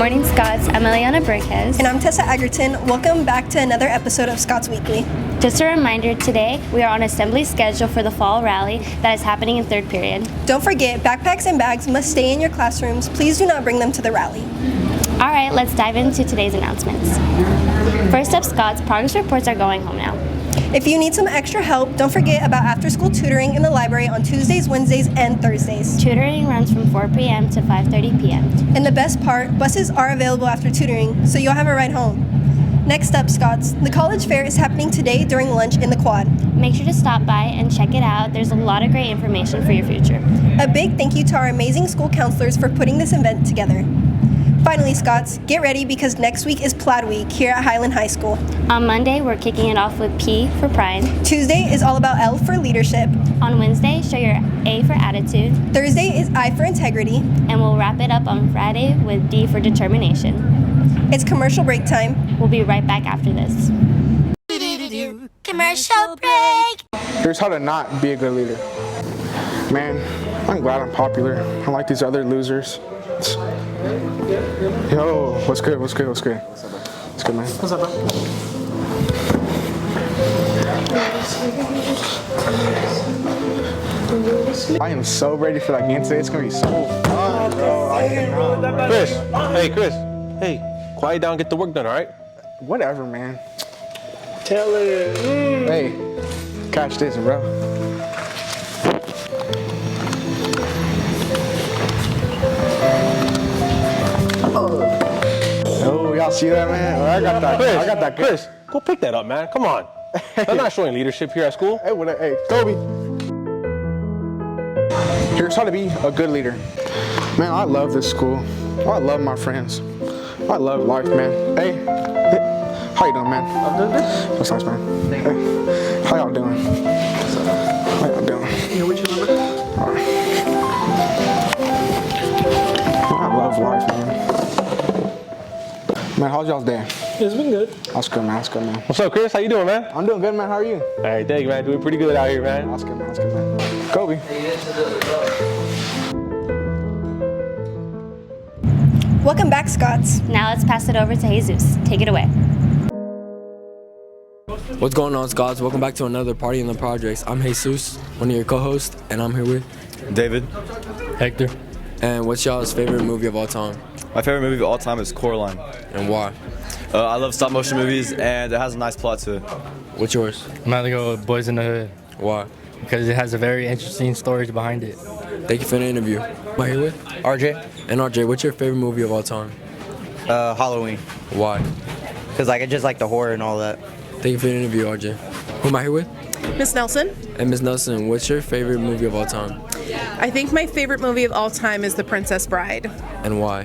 morning, Scots. I'm Eliana Burkes. And I'm Tessa Egerton. Welcome back to another episode of Scots Weekly. Just a reminder, today we are on assembly schedule for the fall rally that is happening in third period. Don't forget, backpacks and bags must stay in your classrooms. Please do not bring them to the rally. All right, let's dive into today's announcements. First up, Scots, progress reports are going home now. If you need some extra help, don't forget about after-school tutoring in the library on Tuesdays, Wednesdays, and Thursdays. Tutoring runs from 4 p.m. to 5:30 p.m. And the best part, buses are available after tutoring, so you'll have a ride home. Next up, Scots, the college fair is happening today during lunch in the quad. Make sure to stop by and check it out. There's a lot of great information for your future. A big thank you to our amazing school counselors for putting this event together. Finally, Scots, get ready because next week is Plaid Week here at Highland High School. On Monday, we're kicking it off with P for Pride. Tuesday is all about L for Leadership. On Wednesday, show your A for Attitude. Thursday is I for Integrity. And we'll wrap it up on Friday with D for Determination. It's commercial break time. We'll be right back after this. Commercial break! Here's how to not be a good leader. Man, I'm glad I'm popular. Unlike these other losers. Yo, what's good? What's good? What's good? What's good, man? What's up, bro? I am so ready for that game today. It's gonna be so fun, bro. Chris, hey, Chris. Hey, quiet down, get the work done, all right? Whatever, man. Tell it. Hey, catch this, bro. Oh, y'all see that, man? I got that. Chris, I got that. Chris, go pick that up, man. Come on. They're not showing leadership here at school. Hey, Kobe. Here's how to be a good leader. Man, I love this school. I love my friends. I love life, man. Hey, how you doing, man? I'm doing good. That's nice, man. Hey, how y'all doing? How y'all doing? Yeah, what you number? All right. I love life, man. Man, how's y'all's day? It's been good. That's good, man. That's good, man. What's up, Chris? How you doing, man? I'm doing good, man. How are you? All right, thank you, man. Doing pretty good out here, man. That's good, man. That's good, man. Kobe. Welcome back, Scots. Now let's pass it over to Jesus. Take it away. What's going on, Scots? Welcome back to another Party in the Projects. I'm Jesus, one of your co-hosts, and I'm here with David. Hector. And what's y'all's favorite movie of all time? My favorite movie of all time is Coraline. And why? I love stop motion movies and it has a nice plot to it. What's yours? I'm gonna go with Boys in the Hood Why? because it has a very interesting stories behind it. Thank you for the interview. Am I here with? RJ. And RJ, what's your favorite movie of all time? Halloween. Why? Because I just like the horror and all that. Thank you for the interview, RJ. Who am I here with? Miss Nelson. And Ms. Nelson, what's your favorite movie of all time? I think my favorite movie of all time is The Princess Bride. And why?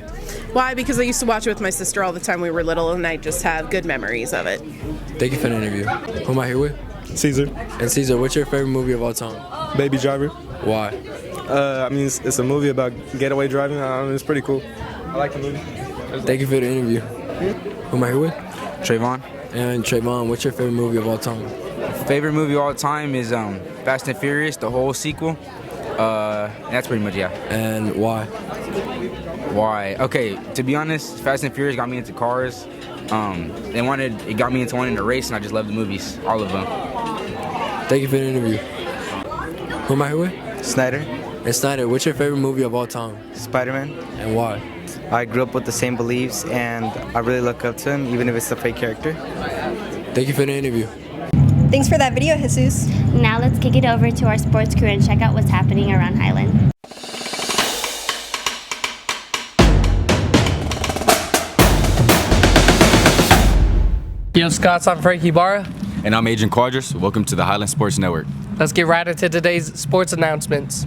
Why? Because I used to watch it with my sister all the time we were little, and I just have good memories of it. Thank you for the interview. Who am I here with? Caesar. And Caesar, what's your favorite movie of all time? Baby Driver. Why? I mean, it's a movie about getaway driving. It's pretty cool. I like the movie. Thank you for the interview. Who am I here with? Trayvon. And Trayvon, what's your favorite movie of all time? Favorite movie of all time is Fast and Furious, the whole sequel. That's pretty much, yeah. And why? Why? Okay, to be honest, Fast and Furious got me into cars. It got me into wanting to race, and I just love the movies, all of them. Thank you for the interview. Who am I here with? Snyder. And Snyder, what's your favorite movie of all time? Spider-Man. And why? I grew up with the same beliefs, and I really look up to him, even if it's a fake character. Thank you for the interview. Thanks for that video, Jesus. Now let's kick it over to our sports crew and check out what's happening around Highland. Yo, Scots, I'm Frankie Barra. And I'm Agent Quadras. Welcome to the Highland Sports Network. Let's get right into today's sports announcements.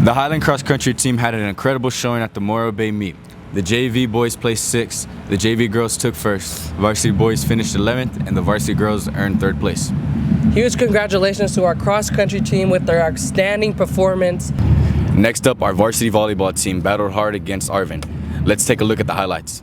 The Highland Cross Country team had an incredible showing at the Morro Bay meet. The JV boys placed 6th, the JV girls took 1st, varsity boys finished 11th, and the varsity girls earned 3rd place. Huge congratulations to our cross country team with their outstanding performance. Next up, our varsity volleyball team battled hard against Arvin. Let's take a look at the highlights.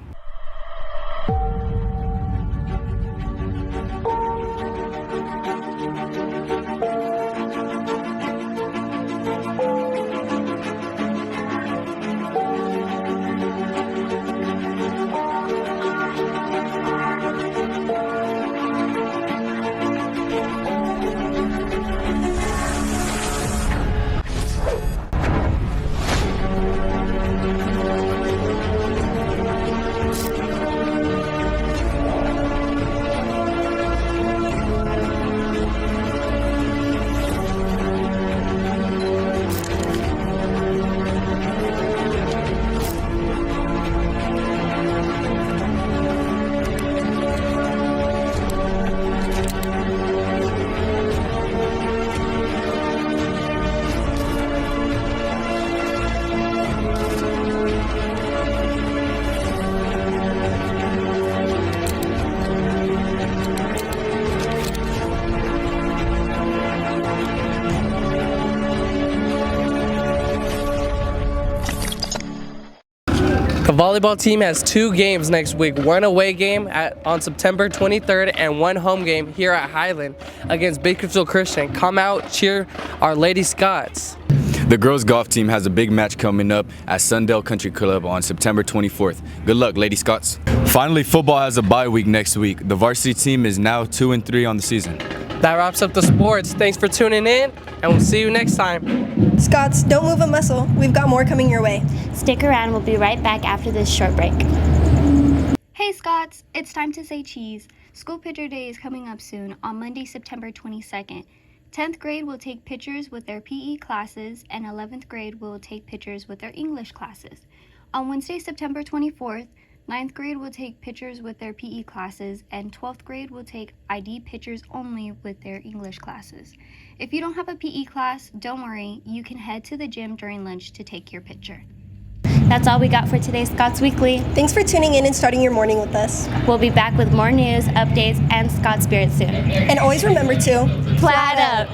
volleyball team has 2 games next week, one away game on September 23rd and one home game here at Highland against Bakersfield Christian. Come out, cheer our Lady Scots. The girls golf team has a big match coming up at Sundale Country Club on September 24th. Good luck, Lady Scots. Finally, football has a bye week next week. The varsity team is now 2-3 on the season. That wraps up the sports. Thanks for tuning in, and we'll see you next time. Scots, don't move a muscle. We've got more coming your way. Stick around, we'll be right back after this short break. Hey Scots, it's time to say cheese. School Picture Day is coming up soon on Monday, September 22nd. 10th grade will take pictures with their PE classes, and 11th grade will take pictures with their English classes. On Wednesday, September 24th, 9th grade will take pictures with their PE classes, and 12th grade will take ID pictures only with their English classes. If you don't have a PE class, don't worry, you can head to the gym during lunch to take your picture. That's all we got for today's Scots Weekly. Thanks for tuning in and starting your morning with us. We'll be back with more news, updates, and Scots spirit soon. And always remember to Plaid up!